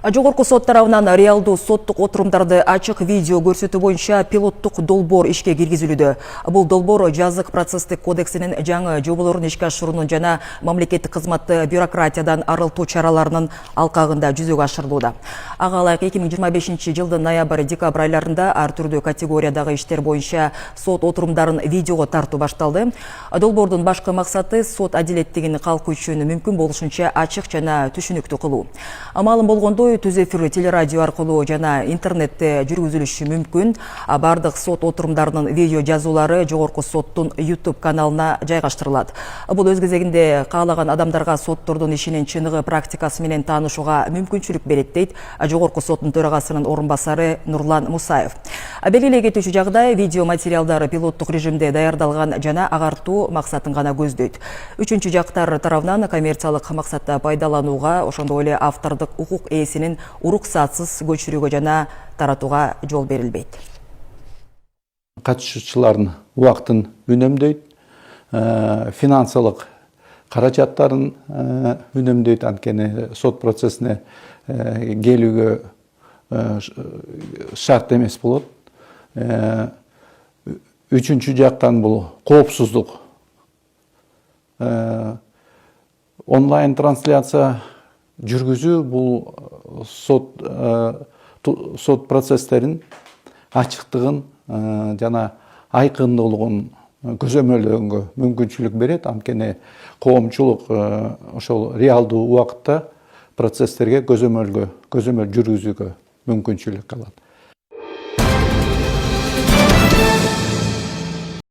Жогорку сот тарабынан реалдуу соттук отурумдарды ачык видео көрсөтүү боюнча пилоттук долбоор ишке киргизилүүдө. Бул долбоор жазык процесстик кодексинин жаңы жоболорун ишке ашыруунун жана мамлекеттик кызматты бюрократиядан арылтуу чараларынын алкагында жүзөгө ашырылууда. Ага ылайык 2025-жылдын ноябрь-декабрь айларында ар түрдүү категориядагы иштер боюнча сот отурумдарын видеого тартуу башталды. Долбоордун башкы максаты сот адилеттигин калкуу үчүн мүмкүн болушунча ачык жана түшүнүктүү кылуу. Амалым болгондой түз эфир телерадио аркылуу жана интернетте жүргүзүлүшү мүмкүн. Бардык сот отурумдарынын видео жазуулары жогорку соттун YouTube каналына жайгаштырылат. Бул өз кезегинде каалаган адамдарга соттордун ишинин чыныгы практикасы менен таанышууга мүмкүнчүлүк берет дейт жогорку соттун төрагасынын орун басары Нурлан Мусаев. Белгилей кетүүчү жагдай видео материалдары пилоттук режимде даярдалган жана агартуу максатын гана көздөйт. Үчүнчү жактар тарабынан коммерциялык максатта пайдаланууга, ошондой эле автордук укук ээсинин уруксатсыз көчүрүүгө жана таратууга жол берилбейт. Катышуучулардын убактын үнөмдөйт, финансылык каражаттарын үнөмдөйт, анткени сот процессине келүүгө шарт эмес болот. Үчүнчү жактан бул коопсуздук. Онлайн трансляция жүргүзүү бул сот процесстерин ачыктыгын жана айкындуулугун көзөмөлдөгөнгө мүмкүнчүлүк берет. Анткени коомчулук ошол реалдуу убакытта процесстерге көзөмөл жүргүзүүгө мүмкүнчүлүк алат.